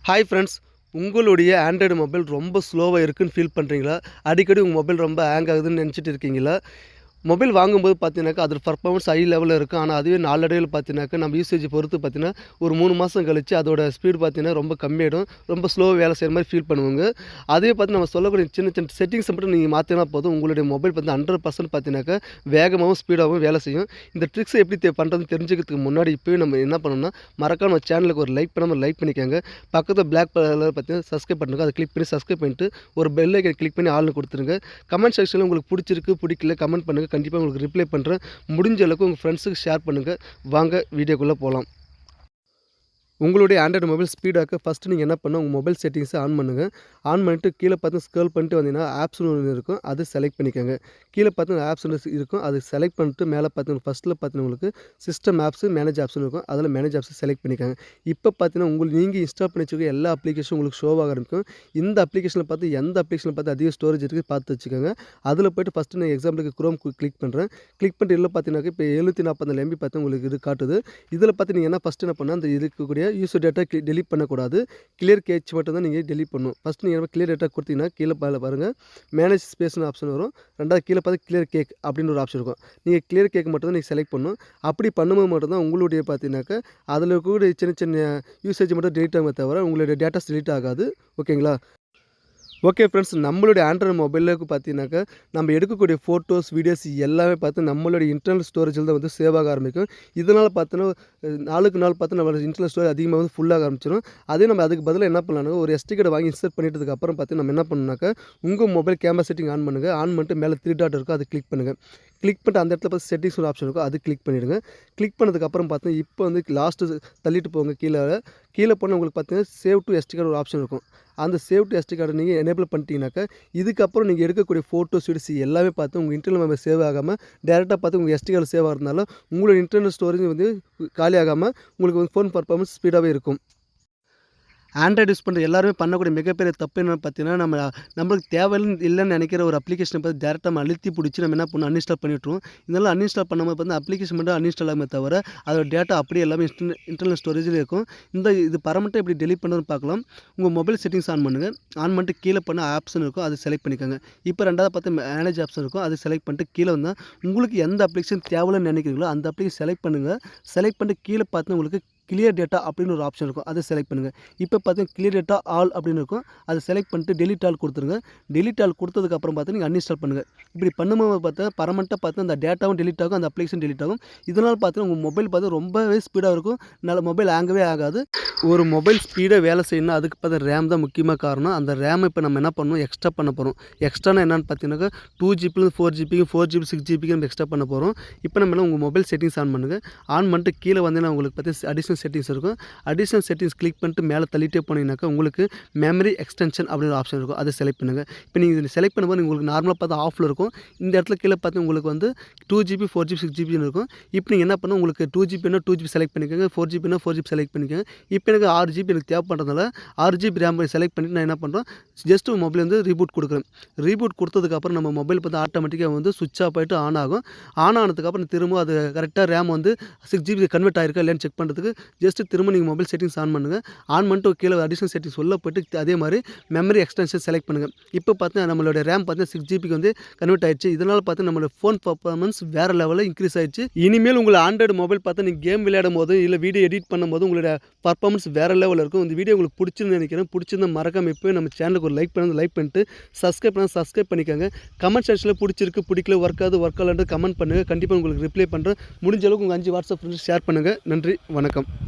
Hi friends, உங்களுடைய Android mobile ரொம்ப ஸ்லோவாக இருக்குன்னு ஃபீல் பண்ணுறீங்களா? அடிக்கடி உங்கள் மொபைல் ரொம்ப ஹேங் ஆகுதுன்னு நினச்சிட்டு இருக்கீங்களா? மொபைல் வாங்கும்போது பார்த்தீங்கன்னாக்கா, அதோட பர்ஃபார்மன்ஸ் ஹை லெவலில் இருக்கும். ஆனா, அதுவே நாளடைவில பார்த்தீங்கன்னாக்கா, நம்ம யூசேஜ் பொறுத்து பார்த்தீங்கன்னா, ஒரு 3 மாதம் கழிச்சு அதோட ஸ்பீடு பார்த்தீங்கன்னா, ரொம்ப கம்மியாயிடும். ரொம்ப ஸ்லோவா வேலை செய்கிற மாரி ஃபீல் பண்ணுவோங்க. அதே பார்த்து நம்ம சொல்லக்கூடிய சின்ன சின்ன செட்டிங்ஸை மட்டும் நீங்கள் மாற்றினா போதும். உங்களுடைய மொபைல் வந்து 100% பார்த்தீங்கன்னாக்கா, வேகமாகவும் ஸ்பீடாகவும் வேலை செய்யும். இந்த ட்ரிக்ஸை எப்படி பண்ணுறதுன்னு தெரிஞ்சுக்கிறதுக்கு முன்னாடி இப்போயே நம்ம என்ன பண்ணணும்னா, மறக்காம நம்ம சேனலுக்கு ஒரு லைக் பண்ணாம லைக் பண்ணிக்கோங்க. பக்கத்துல பிளாக் கலர்ல பார்த்தீங்கன்னா சப்ஸ்கிரைப் பண்ணுங்க. அதை கிளிக் பண்ணி சப்ஸ்கிரைப் பண்ணிட்டு, ஒரு பெல் ஐக்கனை கிளிக் பண்ணி ஆல்னு கொடுத்துருங்க. கமெண்ட் செக்ஷனில் உங்களுக்கு பிடிச்சிருக்கு, பிடிக்கல கமெண்ட் பண்ணுங்க. கண்டிப்பாக உங்களுக்கு ரிப்ளை பண்ணுறேன். முடிஞ்ச அளவுக்கு உங்கள் ஃப்ரெண்ட்ஸுக்கு ஷேர் பண்ணுங்கள். வாங்க வீடியோக்குள்ளே போகலாம். உங்களுடைய ஆண்ட்ராய்டு மொபைல் ஸ்பீடாக்க ஃபஸ்ட்டு நீங்கள் என்ன பண்ணணும், உங்கள் மொபைல் செட்டிங்ஸை ஆன் பண்ணுங்கள். ஆன் பண்ணிட்டு கீழே பார்த்து ஸ்க்ரோல் பண்ணிட்டு வந்தீங்கன்னா ஆப்ஸ்னு ஒன்று இருக்கும், அது செலக்ட் பண்ணிக்கோங்க. கீழே பார்த்து ஆப்ஸ்னு இருக்கும், அது செலக்ட் பண்ணிட்டு மேலே பார்த்து ஃபஸ்ட்டில் பார்த்தீங்கன்னா உங்களுக்கு சிஸ்டம் ஆப்ஸு மேனேஜ் ஆப்ஸ்னு இருக்கும், அதில் மேனேஜ் ஆப்ஸை செலக்ட் பண்ணிக்கோங்க. இப்போ பார்த்தீங்கன்னா நீங்கள் இன்ஸ்டால் பண்ணி வச்சுருக்க எல்லா அப்ளிகேஷன் உங்களுக்கு ஷோவாக ஆரம்பிக்கும். இந்த அப்ளிகேஷனில் பார்த்து எந்த அப்ளிகேஷனில் பார்த்து அதிக ஸ்டோரேஜ் இருக்குது பார்த்து வச்சுக்கோங்க. அதில் போய்ட்டு ஃபஸ்ட்டு நான் எக்ஸாம்பிளுக்கு குரோம் கிளிக் பண்ணுறேன். கிளிக் பண்ணிட்டு இதில் பார்த்தீங்கன்னாக்கா இப்போ 740 MB பார்த்து உங்களுக்கு இது காட்டுது. இதில் பார்த்து நீங்கள் என்ன ஃபஸ்ட்டு என்ன பண்ணால் அந்த இருக்கக்கூடிய யூசர் டேட்டா டெலீட் பண்ணக்கூடாது. கிளியர் கேட்ச் மட்டும் தான் நீங்கள் டெலீட் பண்ணணும். ஃபஸ்ட்டு நீங்கள் கிளியர் டேட்டா கொடுத்தீங்கன்னா கீழே பாருங்கள் மேனேஜ் ஸ்பேஸ்னு ஆப்ஷன் வரும். ரெண்டாவது கீழே பார்த்து கிளியர் கேக் அப்படின்னு ஒரு ஆப்ஷன் இருக்கும். நீங்கள் கிளியர் கேக் மட்டும் தான் நீங்கள் செலக்ட் பண்ணணும். அப்படி பண்ணும்போது மட்டும்தான் உங்களுடைய பார்த்தீங்கன்னாக்கா அதில் இருக்கக்கூடிய சின்ன சின்ன யூசேஜ் மட்டும் டெலீட் ஆகுமே தவிர உங்களுடைய டேட்டாஸ் டெலீட் ஆகாது. ஓகேங்களா? ஓகே ஃப்ரெண்ட்ஸ், நம்மளுடைய ஆண்ட்ராய்டு மொபைலுக்கு பார்த்தீங்கன்னாக்கா, நம்ம எடுக்கக்கூடிய ஃபோட்டோஸ், வீடியோஸ் எல்லாமே பார்த்து நம்மளுடைய இன்டர்னல் ஸ்டோரேஜில் தான் வந்து சேவ் ஆக ஆரம்பிக்கும். இதனால் பார்த்தோன்னா நாளுக்கு நாள் பார்த்து நம்மளோட இன்டர்னல் ஸ்டோரேஜ் அதிகமாக வந்து ஃபுல்லாக ஆரம்பிச்சிடும். அதே நம்ம அதுக்கு பதிலாக என்ன பண்ணலாம்னா, ஒரு SD கார்டை வாங்கி இன்சர்ட் பண்ணிட்டதுக்கு அப்புறம் பார்த்து நம்ம என்ன பண்ணணும்னாக்கா, உங்கள் மொபைல் கேமரா செட்டிங் ஆன் பண்ணுங்கள். ஆன் பண்ணிட்டு மேலே 3 டாட் இருக்கும், அதை கிளிக் பண்ணுங்கள். கிளிக் பண்ணிட்டு அந்த இடத்துல பார்த்து செட்டிங்ஸ் ஒரு ஆப்ஷன் இருக்கும், அது கிளிக் பண்ணிவிடுங்க. கிளிக் பண்ணதுக்கப்புறம் பார்த்தீங்கன்னா இப்போ வந்து லாஸ்ட்டு தள்ளிட்டு போங்க கீழே போனால் உங்களுக்கு பார்த்தீங்கன்னா சேவ் டு SD கார்டு ஒரு ஆப்ஷன் இருக்கும். அந்த சேவ் டு SD கார்டை நீங்கள் எனேபிள் பண்ணிட்டீங்கன்னாக்கா, இதுக்கப்புறம் நீங்கள் எடுக்கக்கூடிய ஃபோட்டோஸ், வீடியோஸ் எல்லாமே பார்த்து உங்கள் இன்டர்னல் மெமரி சேவ் ஆகாமல் டேரெக்டாக பார்த்து உங்கள் SD கார்டு சேவ் ஆகிறதுனால உங்களோட இன்டர்னல் ஸ்டோரேஜ் வந்து காலியாகாமல் உங்களுக்கு வந்து ஃபோன் பர்ஃபார்மன்ஸ் ஸ்பீடாகவே இருக்கும். ஆண்ட்ராய்டு யூஸ் பண்ணுற எல்லாருமே பண்ணக்கூடிய மிகப்பெரிய தப்பு என்னென்னு பார்த்தீங்கன்னா, நம்மளுக்கு இல்லைன்னு நினைக்கிற ஒரு அப்ளிகேஷனை பார்த்து டேரெக்டாக நம்ம அழுத்தி பிடிச்சி நம்ம என்ன பண்ணணும், அன்இன்ஸ்டால் பண்ணி விட்ருவோம். இதெல்லாம் அன்இன்ஸ்டால் பண்ணும்போது பார்த்தா அப்ளிகேஷன் மட்டும் அன்இன்ஸ்டால் ஆகுமே தவிர அதோட டேட்டா அப்படியே எல்லாமே இன்டர்னல் ஸ்டோரேஜில் இருக்கும். இது பர்மனெண்ட்டாக எப்படி டெலீட் பண்ணுறதுன்னு பார்க்கலாம். உங்கள் மொபைல் செட்டிங்ஸ் ஆன் பண்ணுங்கள். ஆன் பண்ணிட்டு கீழே பண்ண ஆப்ஷன் இருக்கும், அதை செலக்ட் பண்ணிக்கோங்க. இப்போ ரெண்டாவது பார்த்து மேனேஜ் ஆப்ஷன் இருக்கும், அதை செலக்ட் பண்ணிட்டு கீழே வந்தால் உங்களுக்கு எந்த அப்ளிகேஷன் தேவையில்லைன்னு நினைக்கிறீங்களோ அந்த அப்ளிகேஷன் செலக்ட் பண்ணுங்கள். செலக்ட் பண்ணிட்டு கீழே பார்த்து உங்களுக்கு கிளியர் டேட்டா அப்படின்னு ஒரு ஆப்ஷன் இருக்கும், அதை செலக்ட் பண்ணுங்கள். இப்போ பார்த்தீங்கன்னா கிளியர் டேட்டா ஆல் அப்படின்னு இருக்கும், அதை செலக்ட் பண்ணிட்டு டெலிட் ஆல் கொடுத்துருங்க. டெலிட் ஆல் கொடுத்ததுக்கப்புறம் பார்த்து நீங்கள் அன்இன்ஸ்டால் பண்ணுங்கள். இப்படி பண்ணும்போது பார்த்தா பர்மனெண்ட்டாக பார்த்து அந்த டேட்டாவும் டெலிட் ஆகும், அந்த அப்ளிகேஷன் டெலிட் ஆகும். இதனால் பார்த்தீங்கன்னா உங்கள் மொபைல் பார்த்து ரொம்பவே ஸ்பீடாக இருக்கும். மொபைல் ஹேங்கவே ஆகாது. ஒரு மொபைல் ஸ்பீடாக வேலை செய்யணும்னா அதுக்கு பார்த்து ரேம் தான் முக்கியமாக காரணம். அந்த ரேமை இப்போ நம்ம என்ன பண்ணணும், எக்ஸ்ட்ரா பண்ண போகிறோம். எக்ஸ்ட்ரானா என்னென்னு பார்த்தீங்கன்னாக்கா 2GB 4GB 4GB 6GB நம்ம எக்ஸ்ட்ரா பண்ண போகிறோம். இப்போ நம்ம உங்கள் மொபைல் செட்டிங்ஸ் ஆன் பண்ணுங்கள். ஆன் பண்ணிட்டு கீழே வந்தீங்கன்னா உங்களுக்கு பார்த்து அடிஷனல் செட்டிங்ஸ் இருக்கும். அடிஷனல் செட்டிங்ஸ் கிளிக் பண்ணிட்டு மேலே தள்ளிட்டே போனீங்கன்னாக்கா உங்களுக்கு மெமரி எக்ஸ்டென்ஷன் அப்படின்னு ஆப்ஷன் இருக்கும், அதை செலக்ட் பண்ணுங்கள். இப்போ நீங்கள் இதில் செலக்ட் பண்ணும்போது உங்களுக்கு நார்மலாக பார்த்து ஆஃபில் இருக்கும். இந்த இடத்துல கீழே பார்த்து உங்களுக்கு வந்து 2GB 4GB 6GB இருக்கும். இப்போ நீங்கள் என்ன பண்ணணும், உங்களுக்கு 2GB 2GB செலக்ட் பண்ணிக்கோங்க, 4GB 4GB செலக்ட் பண்ணிக்கோங்க. இப்போ எனக்கு 6GB எனக்கு தேவைப்படுறதுனால 6GB ரேம் செலக்ட் பண்ணிட்டு நான் என்ன பண்ணுறோம், ஜஸ்ட் மொபைல் வந்து ரீபூட் கொடுக்குறேன். ரீபூட் கொடுத்ததுக்கப்புறம் நம்ம மொபைல் பார்த்து ஆட்டோமேட்டிக்காக வந்து சுவிட்ச் ஆஃப் ஆகிட்டு ஆன் ஆகும். ஆன் ஆனதுக்கப்புறம் திரும்ப அது கரெக்டாக ரேம் வந்து 6GB கன்வெர்ட் ஆகிருக்கா இல்லைன்னு செக் பண்ணுறதுக்கு ஜஸ்ட் திரும்ப நீங்கள் மொபைல் செட்டிங்ஸ் ஆன் பண்ணுங்கள். ஆன் பண்ணிட்டு கீழே அடிஷனல் செட்டிங்ஸ் உள்ள போய்ட்டு அதே மாதிரி மெமரி எக்ஸ்டென்ஷன் செலக்ட் பண்ணுங்கள். இப்போ பார்த்தீங்கன்னா நம்மளோட ரேம் பார்த்தீங்கன்னா 6GBக்கு வந்து கன்வெர்ட் ஆயிடுச்சு. இதனால் பார்த்து நம்மளோட ஃபோன் பர்ஃபார்மன்ஸ் வேறு லெவலில் இன்க்ரீஸ் ஆயிடுச்சு. இனிமேல் உங்களை ஆண்ட்ராய்டு மொபைல் பார்த்து நீங்கள் கேம் விளையாடும் போது இல்லை வீடியோ எடிட் பண்ணும்போது உங்களோட பர்ஃபார்மன்ஸ் வேறு லெவலில் இருக்கும். இந்த வீடியோ உங்களுக்கு பிடிச்சிருந்து நினைக்கிறேன். பிடிச்சிருந்தா மறக்காம இப்போ நம்ம சேனலுக்கு ஒரு லைக் பண்ணிட்டு சப்ஸ்கிரைப் பண்ணிக்கோங்க. கமெண்ட் செக்ஷனில் பிடிச்சிருக்கு, பிடிக்கல, ஒர்க் ஆகலன்ட்டு கமெண்ட் பண்ணுங்கள். கண்டிப்பாக உங்களுக்கு ரிப்ளை பண்ணுறேன். முடிஞ்ச அளவுக்கு உங்கள் 5 வாட்ஸ்அப் ஃப்ரெண்ட்ஸ் ஷேர் பண்ணுங்கள். நன்றி, வணக்கம்.